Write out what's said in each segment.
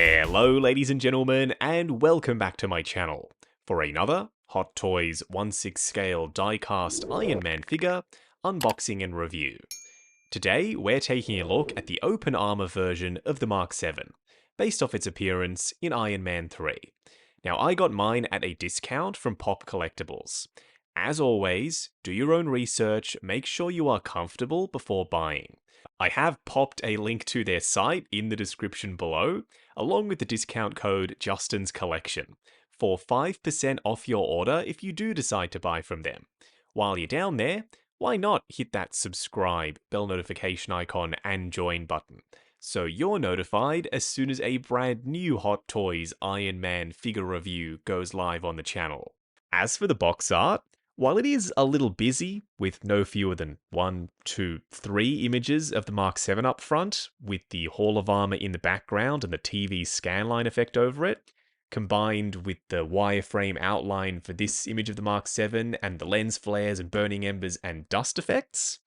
Hello ladies and gentlemen, and welcome back to my channel for another Hot Toys 1/6 scale die-cast Iron Man figure unboxing and review. Today we're taking a look at the open armor version of the Mark 7, based off its appearance in Iron Man 3. Now I got mine at a discount from Pop Collectibles. As always, do your own research, make sure you are comfortable before buying. I have popped a link to their site in the description below, along with the discount code Justin's Collection, for 5% off your order if you do decide to buy from them. While you're down there, why not hit that subscribe, bell notification icon, and join button, so you're notified as soon as a brand new Hot Toys Iron Man figure review goes live on the channel. As for the box art, while it is a little busy, with no fewer than 1, 2, 3 images of the Mark 7 up front, with the Hall of Armor in the background and the TV scanline effect over it, combined with the wireframe outline for this image of the Mark 7 and the lens flares and burning embers and dust effects,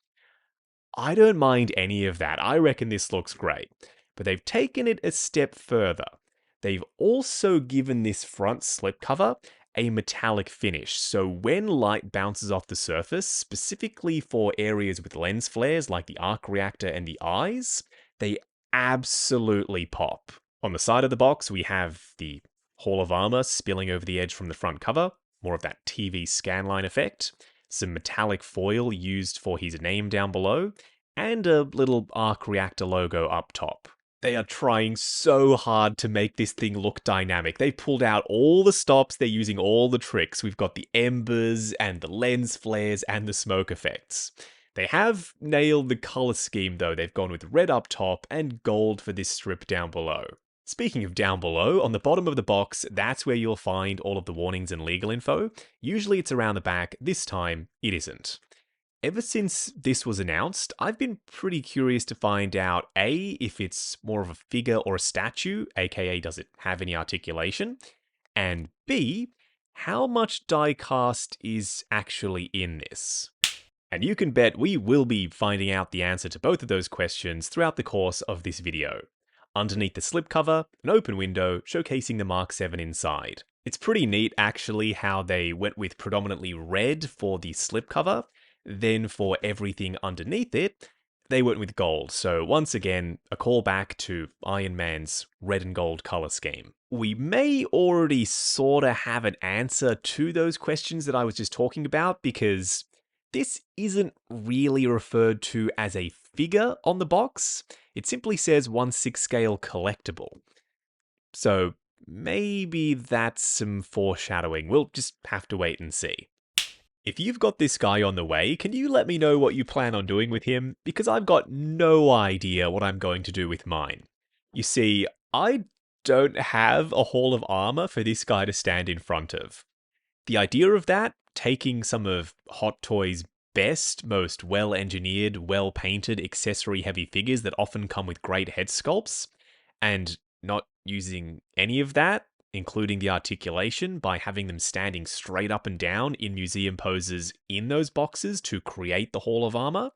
I don't mind any of that. I reckon this looks great. But they've taken it a step further. They've also given this front slipcover a metallic finish, so when light bounces off the surface, specifically for areas with lens flares like the arc reactor and the eyes, they absolutely pop. On the side of the box, we have the Hall of Armor spilling over the edge from the front cover, more of that TV scanline effect, some metallic foil used for his name down below, and a little arc reactor logo up top. They are trying so hard to make this thing look dynamic. They've pulled out all the stops, they're using all the tricks. We've got the embers and the lens flares and the smoke effects. They have nailed the color scheme though. They've gone with red up top and gold for this strip down below. Speaking of down below, on the bottom of the box, that's where you'll find all of the warnings and legal info. Usually it's around the back, this time it isn't. Ever since this was announced, I've been pretty curious to find out A, if it's more of a figure or a statue, aka does it have any articulation, and B, how much die cast is actually in this. And you can bet we will be finding out the answer to both of those questions throughout the course of this video. Underneath the slipcover, an open window showcasing the Mark 7 inside. It's pretty neat actually how they went with predominantly red for the slipcover, then for everything underneath it, they went with gold. So once again, a callback to Iron Man's red and gold color scheme. We may already sorta have an answer to those questions that I was just talking about, because this isn't really referred to as a figure on the box. It simply says 1/6 scale collectible. So maybe that's some foreshadowing. We'll just have to wait and see. If you've got this guy on the way, can you let me know what you plan on doing with him? Because I've got no idea what I'm going to do with mine. You see, I don't have a Hall of Armor for this guy to stand in front of. The idea of that, taking some of Hot Toys' best, most well-engineered, well-painted, accessory-heavy figures that often come with great head sculpts, and not using any of that, including the articulation, by having them standing straight up and down in museum poses in those boxes to create the Hall of Armor,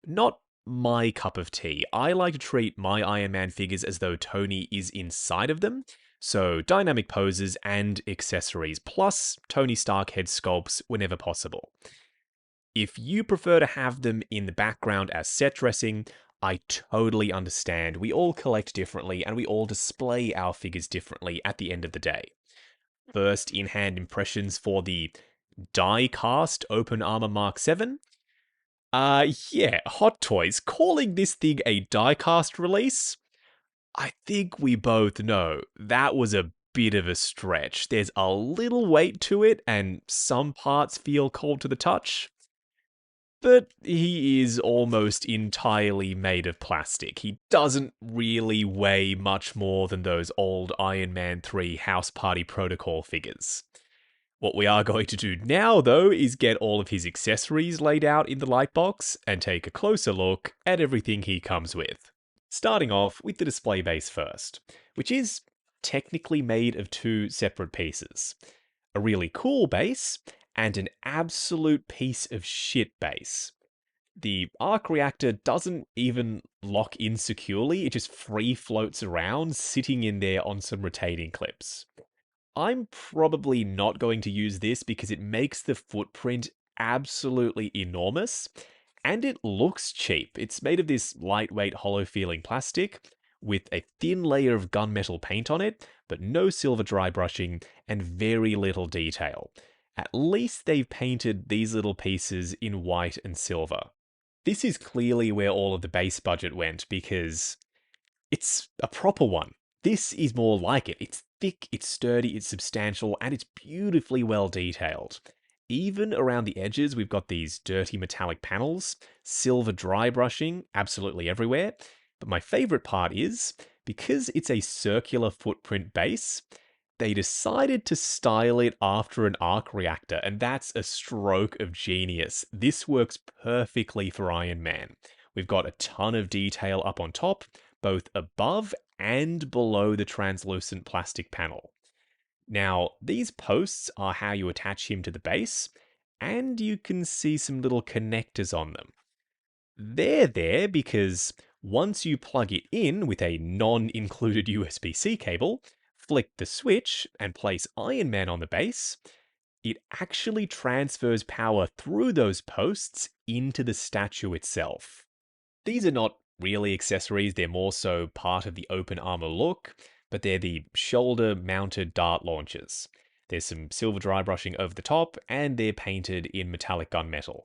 not my cup of tea. I like to treat my Iron Man figures as though Tony is inside of them, so dynamic poses and accessories, plus Tony Stark head sculpts whenever possible. If you prefer to have them in the background as set dressing, I totally understand. We all collect differently and we all display our figures differently at the end of the day. First in-hand impressions for the die-cast Open Armor Mark 7? Yeah, Hot Toys, calling this thing a die-cast release? I think we both know that was a bit of a stretch. There's a little weight to it and some parts feel cold to the touch. But he is almost entirely made of plastic. He doesn't really weigh much more than those old Iron Man 3 House Party Protocol figures. What we are going to do now, though, is get all of his accessories laid out in the lightbox and take a closer look at everything he comes with. Starting off with the display base first, which is technically made of two separate pieces. A really cool base, and an absolute piece of shit base. The arc reactor doesn't even lock in securely, it just free floats around, sitting in there on some retaining clips. I'm probably not going to use this because it makes the footprint absolutely enormous, and it looks cheap. It's made of this lightweight hollow feeling plastic with a thin layer of gunmetal paint on it, but no silver dry brushing and very little detail. At least they've painted these little pieces in white and silver. This is clearly where all of the base budget went because it's a proper one. This is more like it. It's thick, it's sturdy, it's substantial, and it's beautifully well detailed. Even around the edges, we've got these dirty metallic panels, silver dry brushing absolutely everywhere. But my favorite part is, because it's a circular footprint base, they decided to style it after an arc reactor, and that's a stroke of genius. This works perfectly for Iron Man. We've got a ton of detail up on top, both above and below the translucent plastic panel. Now, these posts are how you attach him to the base, and you can see some little connectors on them. They're there because once you plug it in with a non-included USB-C cable, flick the switch, and place Iron Man on the base, it actually transfers power through those posts into the statue itself. These are not really accessories, they're more so part of the open armor look, but they're the shoulder-mounted dart launchers. There's some silver dry brushing over the top, and they're painted in metallic gunmetal.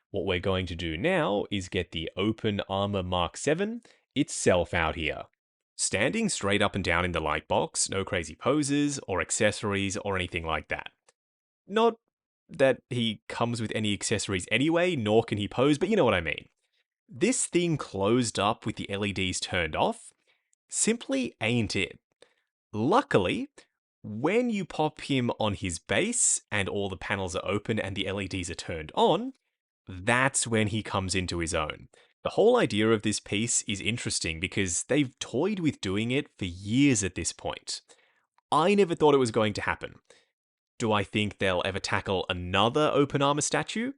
What we're going to do now is get the Open Armor Mark 7 itself out here. Standing straight up and down in the light box, no crazy poses or accessories or anything like that. Not that he comes with any accessories anyway, nor can he pose, but you know what I mean. This thing closed up with the LEDs turned off simply ain't it. Luckily, when you pop him on his base and all the panels are open and the LEDs are turned on, that's when he comes into his own. The whole idea of this piece is interesting because they've toyed with doing it for years at this point. I never thought it was going to happen. Do I think they'll ever tackle another open armor statue?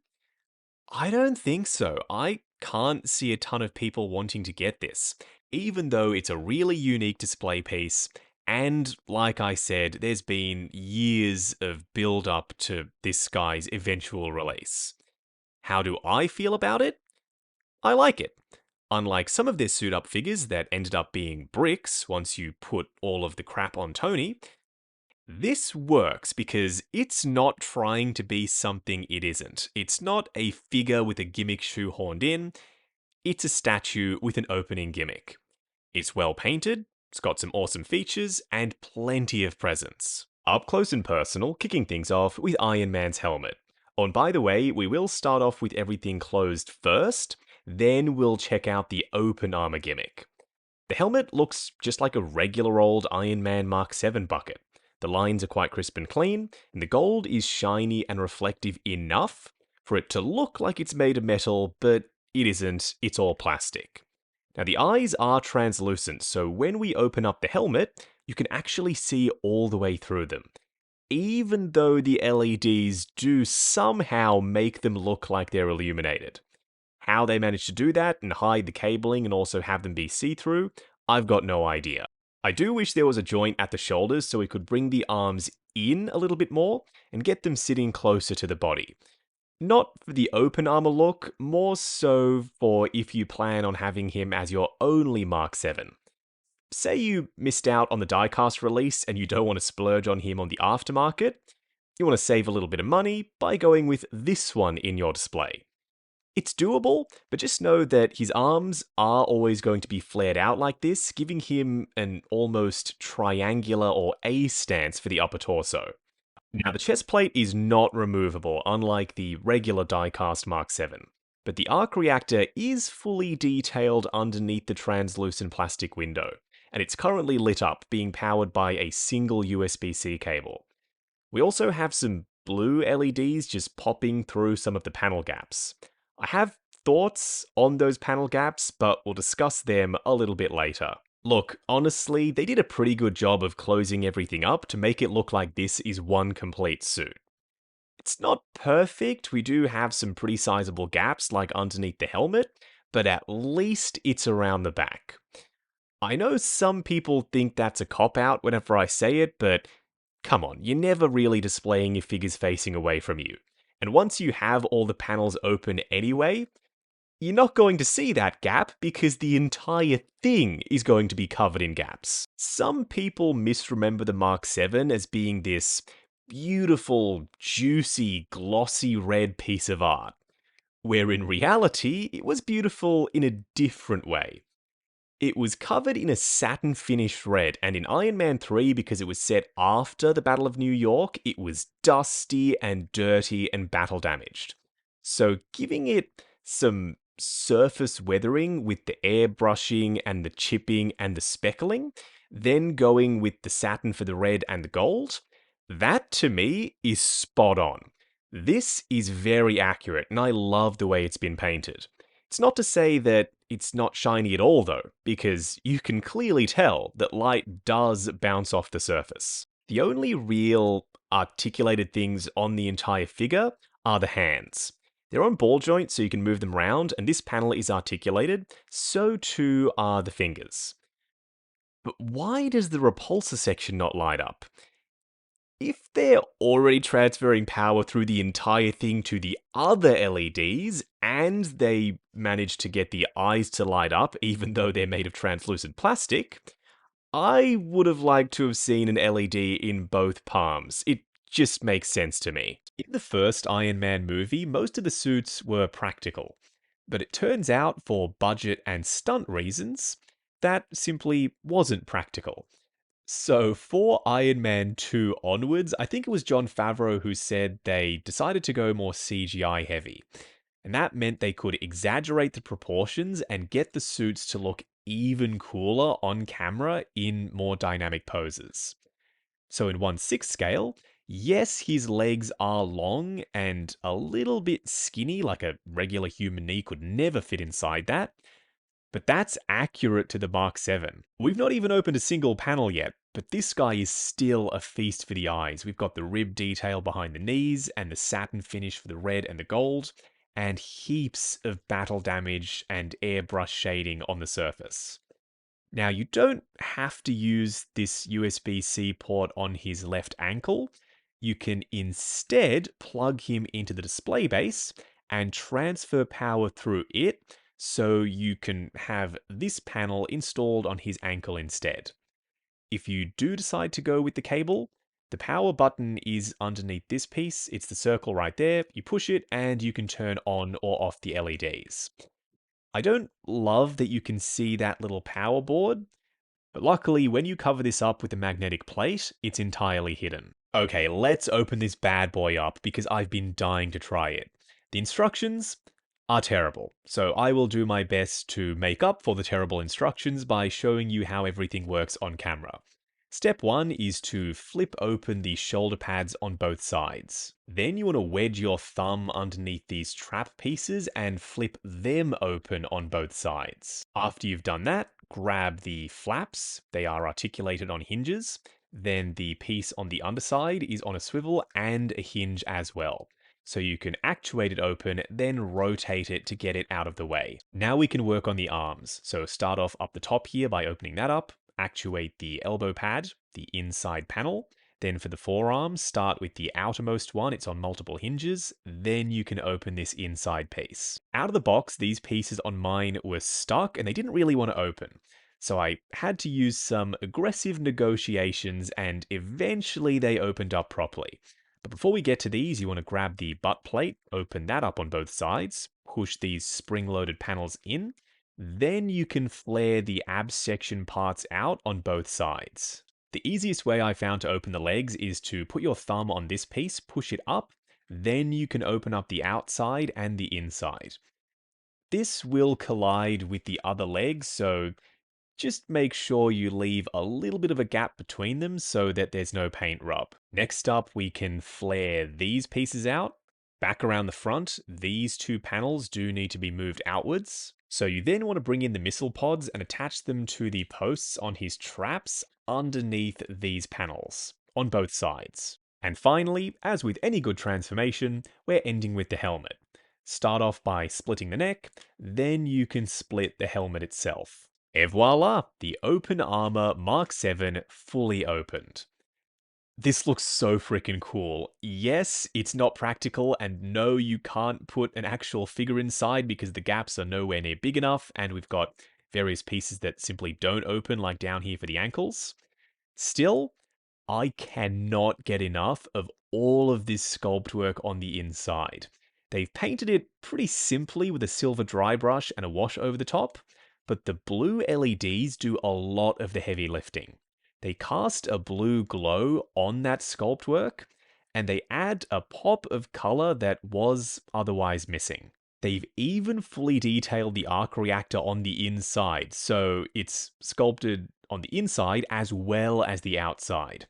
I don't think so. I can't see a ton of people wanting to get this, even though it's a really unique display piece. And like I said, there's been years of build up to this guy's eventual release. How do I feel about it? I like it. Unlike some of their suit up figures that ended up being bricks once you put all of the crap on Tony, this works because it's not trying to be something it isn't. It's not a figure with a gimmick shoehorned in, it's a statue with an opening gimmick. It's well painted, it's got some awesome features, and plenty of presence. Up close and personal, kicking things off with Iron Man's helmet. Oh, and by the way, we will start off with everything closed first, then we'll check out the open armor gimmick. The helmet looks just like a regular old Iron Man Mark 7 bucket. The lines are quite crisp and clean, and the gold is shiny and reflective enough for it to look like it's made of metal, but it isn't, it's all plastic. Now the eyes are translucent, so when we open up the helmet, you can actually see all the way through them, even though the LEDs do somehow make them look like they're illuminated. How they managed to do that and hide the cabling and also have them be see-through, I've got no idea. I do wish there was a joint at the shoulders so we could bring the arms in a little bit more and get them sitting closer to the body. Not for the open armor look, more so for if you plan on having him as your only Mark 7. Say you missed out on the diecast release and you don't want to splurge on him on the aftermarket, you want to save a little bit of money by going with this one in your display. It's doable, but just know that his arms are always going to be flared out like this, giving him an almost triangular or A stance for the upper torso. Now, the chest plate is not removable, unlike the regular diecast Mark 7, but the arc reactor is fully detailed underneath the translucent plastic window, and it's currently lit up, being powered by a single USB-C cable. We also have some blue LEDs just popping through some of the panel gaps. I have thoughts on those panel gaps, but we'll discuss them a little bit later. Look, honestly, they did a pretty good job of closing everything up to make it look like this is one complete suit. It's not perfect, we do have some pretty sizable gaps like underneath the helmet, but at least it's around the back. I know some people think that's a cop-out whenever I say it, but come on, you're never really displaying your figures facing away from you. And once you have all the panels open anyway, you're not going to see that gap because the entire thing is going to be covered in gaps. Some people misremember the Mark 7 as being this beautiful, juicy, glossy red piece of art, where in reality, it was beautiful in a different way. It was covered in a satin finished red, and in Iron Man 3, because it was set after the Battle of New York, it was dusty and dirty and battle damaged. So giving it some surface weathering with the airbrushing and the chipping and the speckling, then going with the satin for the red and the gold, that to me is spot on. This is very accurate, and I love the way it's been painted. It's not to say that it's not shiny at all though, because you can clearly tell that light does bounce off the surface. The only real articulated things on the entire figure are the hands. They're on ball joints so you can move them around, and this panel is articulated, so too are the fingers. But why does the repulsor section not light up? If they're already transferring power through the entire thing to the other LEDs, and they manage to get the eyes to light up even though they're made of translucent plastic, I would have liked to have seen an LED in both palms. It just makes sense to me. In the first Iron Man movie, most of the suits were practical, but it turns out for budget and stunt reasons, that simply wasn't practical. So for Iron Man 2 onwards, I think it was Jon Favreau who said they decided to go more CGI heavy. And that meant they could exaggerate the proportions and get the suits to look even cooler on camera in more dynamic poses. So in 1/6 scale, yes, his legs are long and a little bit skinny, like a regular human knee could never fit inside that, but that's accurate to the Mark 7. We've not even opened a single panel yet, but this guy is still a feast for the eyes. We've got the rib detail behind the knees, and the satin finish for the red and the gold, and heaps of battle damage and airbrush shading on the surface. Now, you don't have to use this USB-C port on his left ankle. You can instead plug him into the display base and transfer power through it, so you can have this panel installed on his ankle instead. If you do decide to go with the cable, the power button is underneath this piece. It's the circle right there. You push it and you can turn on or off the LEDs. I don't love that you can see that little power board, but luckily when you cover this up with a magnetic plate, it's entirely hidden. Okay, let's open this bad boy up because I've been dying to try it. The instructions are terrible, so I will do my best to make up for the terrible instructions by showing you how everything works on camera. Step 1 is to flip open the shoulder pads on both sides. Then you want to wedge your thumb underneath these trap pieces and flip them open on both sides. After you've done that, grab the flaps. They are articulated on hinges. Then the piece on the underside is on a swivel and a hinge as well. So you can actuate it open, then rotate it to get it out of the way. Now we can work on the arms. So start off up the top here by opening that up. Actuate the elbow pad, the inside panel. Then for the forearms, start with the outermost one. It's on multiple hinges. Then you can open this inside piece. Out of the box, these pieces on mine were stuck and they didn't really want to open. So I had to use some aggressive negotiations and eventually they opened up properly. But before we get to these, you want to grab the butt plate, open that up on both sides, push these spring-loaded panels in. Then you can flare the abs section parts out on both sides. The easiest way I found to open the legs is to put your thumb on this piece, push it up, then you can open up the outside and the inside. This will collide with the other leg, so just make sure you leave a little bit of a gap between them so that there's no paint rub. Next up, we can flare these pieces out. Back around the front, these two panels do need to be moved outwards. So you then want to bring in the missile pods and attach them to the posts on his traps underneath these panels, on both sides. And finally, as with any good transformation, we're ending with the helmet. Start off by splitting the neck, then you can split the helmet itself. Et voila, the open armor Mark 7 fully opened. This looks so freaking cool. Yes, it's not practical, and no, you can't put an actual figure inside because the gaps are nowhere near big enough, and we've got various pieces that simply don't open, like down here for the ankles. Still, I cannot get enough of all of this sculpt work on the inside. They've painted it pretty simply with a silver dry brush and a wash over the top, but the blue LEDs do a lot of the heavy lifting. They cast a blue glow on that sculpt work, and they add a pop of color that was otherwise missing. They've even fully detailed the arc reactor on the inside, so it's sculpted on the inside as well as the outside.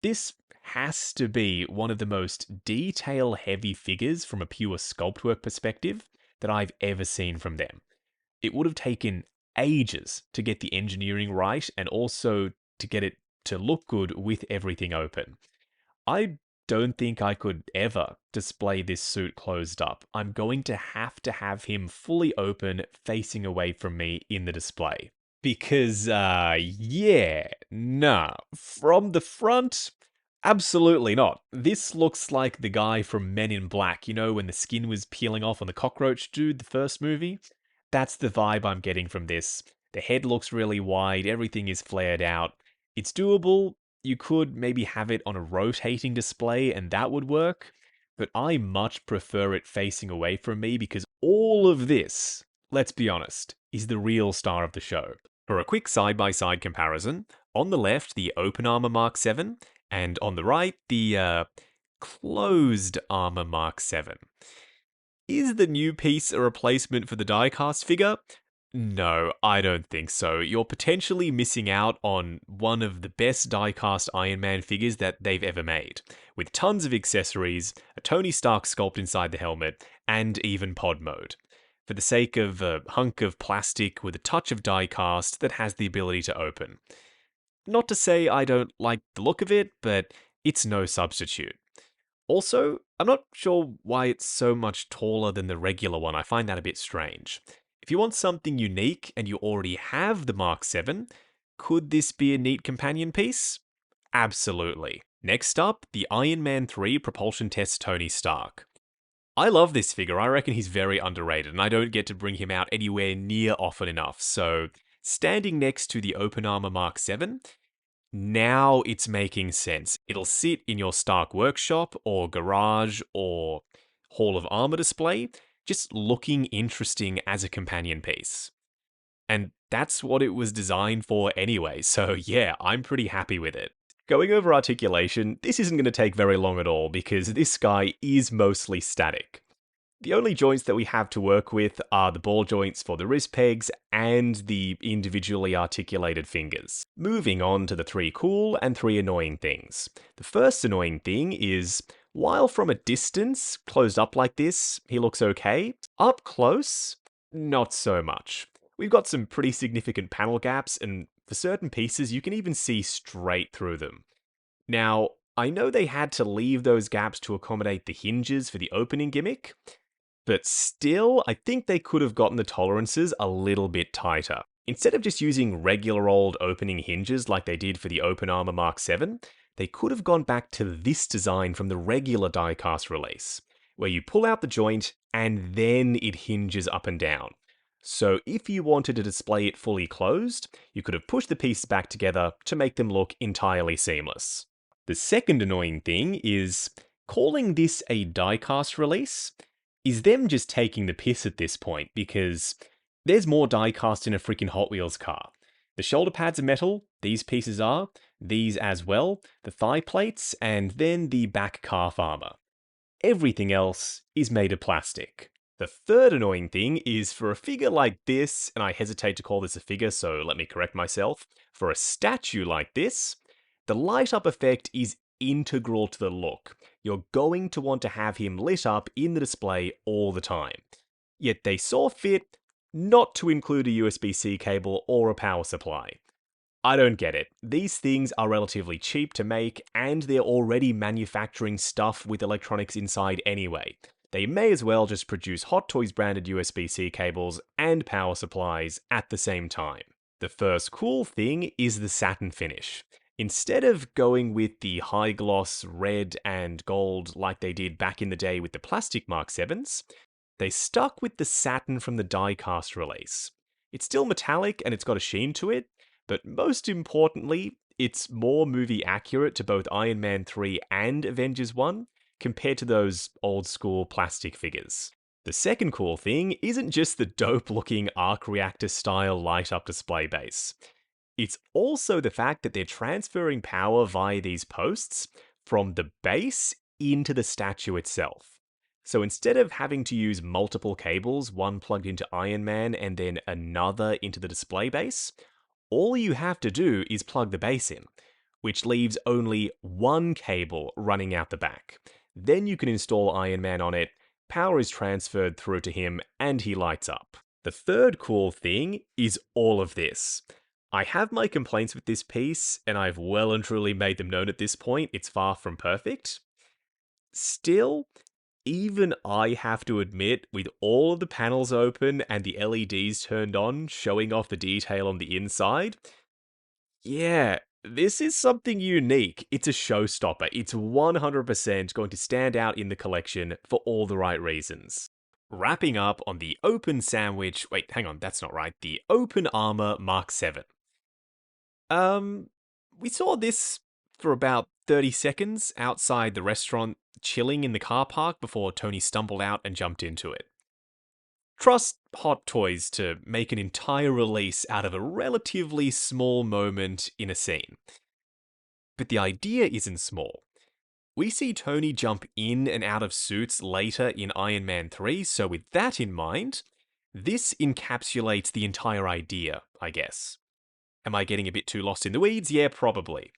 This has to be one of the most detail-heavy figures from a pure sculpt work perspective that I've ever seen from them. It would have taken ages to get the engineering right and also to get it to look good with everything open. I don't think I could ever display this suit closed up. I'm going to have him fully open, facing away from me in the display. Because, yeah, nah. From the front, absolutely not. This looks like the guy from Men in Black, you know, when the skin was peeling off on the cockroach dude, the first movie? That's the vibe I'm getting from this. The head looks really wide, everything is flared out. It's doable. You could maybe have it on a rotating display and that would work, but I much prefer it facing away from me because all of this, let's be honest, is the real star of the show. For a quick side-by-side comparison, on the left, the open armor Mark 7, and on the right, the closed armor Mark 7. Is the new piece a replacement for the diecast figure? No, I don't think so. You're potentially missing out on one of the best diecast Iron Man figures that they've ever made, with tons of accessories, a Tony Stark sculpt inside the helmet, and even pod mode. For the sake of a hunk of plastic with a touch of diecast that has the ability to open. Not to say I don't like the look of it, but it's no substitute. Also, I'm not sure why it's so much taller than the regular one. I find that a bit strange. If you want something unique and you already have the Mark 7, could this be a neat companion piece? Absolutely. Next up, the Iron Man 3 propulsion test Tony Stark. I love this figure. I reckon he's very underrated, and I don't get to bring him out anywhere near often enough. So, standing next to the open armor Mark 7, now it's making sense. It'll sit in your Stark workshop or garage or Hall of Armor display, just looking interesting as a companion piece. And that's what it was designed for anyway, so yeah, I'm pretty happy with it. Going over articulation, this isn't going to take very long at all because this guy is mostly static. The only joints that we have to work with are the ball joints for the wrist pegs and the individually articulated fingers. Moving on to the 3 cool and 3 annoying things. The first annoying thing is, while from a distance, closed up like this, he looks okay, up close, not so much. We've got some pretty significant panel gaps, and for certain pieces you can even see straight through them. Now, I know they had to leave those gaps to accommodate the hinges for the opening gimmick, but still, I think they could have gotten the tolerances a little bit tighter. Instead of just using regular old opening hinges like they did for the open armor Mark 7, they could have gone back to this design from the regular diecast release, where you pull out the joint and then it hinges up and down. So if you wanted to display it fully closed, you could have pushed the pieces back together to make them look entirely seamless. The second annoying thing is, calling this a diecast release is them just taking the piss at this point, because there's more diecast in a freaking Hot Wheels car. The shoulder pads are metal, these pieces are, these as well, the thigh plates, and then the back calf armor. Everything else is made of plastic. The third annoying thing is, for a figure like this, and I hesitate to call this a figure, so let me correct myself, for a statue like this, the light up effect is integral to the look. You're going to want to have him lit up in the display all the time. Yet they saw fit not to include a USB-C cable or a power supply. I don't get it. These things are relatively cheap to make, and they're already manufacturing stuff with electronics inside anyway. They may as well just produce Hot Toys branded USB-C cables and power supplies at the same time. The first cool thing is the satin finish. Instead of going with the high gloss red and gold like they did back in the day with the plastic Mark 7s, they stuck with the satin from the die-cast release. It's still metallic and it's got a sheen to it, but most importantly, it's more movie accurate to both Iron Man 3 and Avengers 1 compared to those old school plastic figures. The second cool thing isn't just the dope looking arc reactor style light up display base. It's also the fact that they're transferring power via these posts from the base into the statue itself. So instead of having to use multiple cables, one plugged into Iron Man and then another into the display base, all you have to do is plug the base in, which leaves only one cable running out the back. Then you can install Iron Man on it, power is transferred through to him, and he lights up. The third cool thing is all of this. I have my complaints with this piece, and I've well and truly made them known at this point. It's far from perfect. Still, even I have to admit, with all of the panels open and the LEDs turned on, showing off the detail on the inside, yeah, this is something unique. It's a showstopper. It's 100% going to stand out in the collection for all the right reasons. Wrapping up on the Open Sandwich... Wait, hang on, that's not right. The Open Armor Mark 7. We saw this for about 30 seconds outside the restaurant, chilling in the car park before Tony stumbled out and jumped into it. Trust Hot Toys to make an entire release out of a relatively small moment in a scene. But the idea isn't small. We see Tony jump in and out of suits later in Iron Man 3, so with that in mind, this encapsulates the entire idea, I guess. Am I getting a bit too lost in the weeds? Yeah, probably.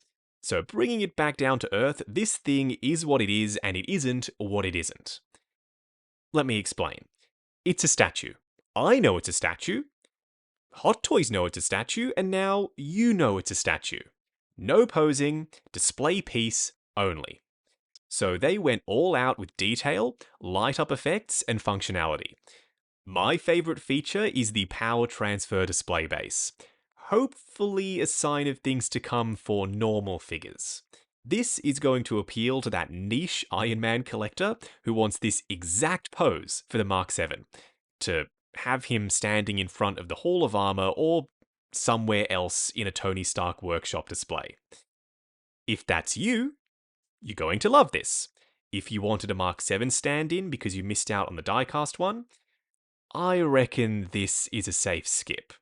So bringing it back down to earth, this thing is what it is and it isn't what it isn't. Let me explain. It's a statue. I know it's a statue. Hot Toys know it's a statue, and now you know it's a statue. No posing, display piece only. So they went all out with detail, light-up effects, and functionality. My favorite feature is the power transfer display base. Hopefully a sign of things to come for normal figures. This is going to appeal to that niche Iron Man collector who wants this exact pose for the Mark 7, to have him standing in front of the Hall of Armor or somewhere else in a Tony Stark workshop display. If that's you, you're going to love this. If you wanted a Mark 7 stand-in because you missed out on the diecast one, I reckon this is a safe skip.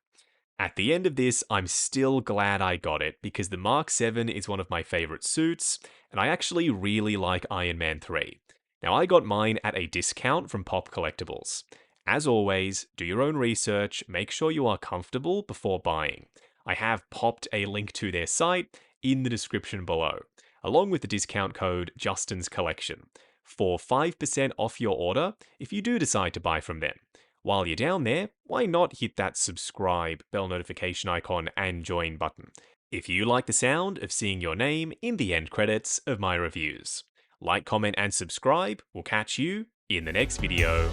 At the end of this, I'm still glad I got it, because the Mark 7 is one of my favourite suits, and I actually really like Iron Man 3. Now, I got mine at a discount from Pop Collectibles. As always, do your own research, make sure you are comfortable before buying. I have popped a link to their site in the description below, along with the discount code Justin's Collection, for 5% off your order if you do decide to buy from them. While you're down there, why not hit that subscribe, bell notification icon, and join button, if you like the sound of seeing your name in the end credits of my reviews. Like, comment, and subscribe. We'll catch you in the next video.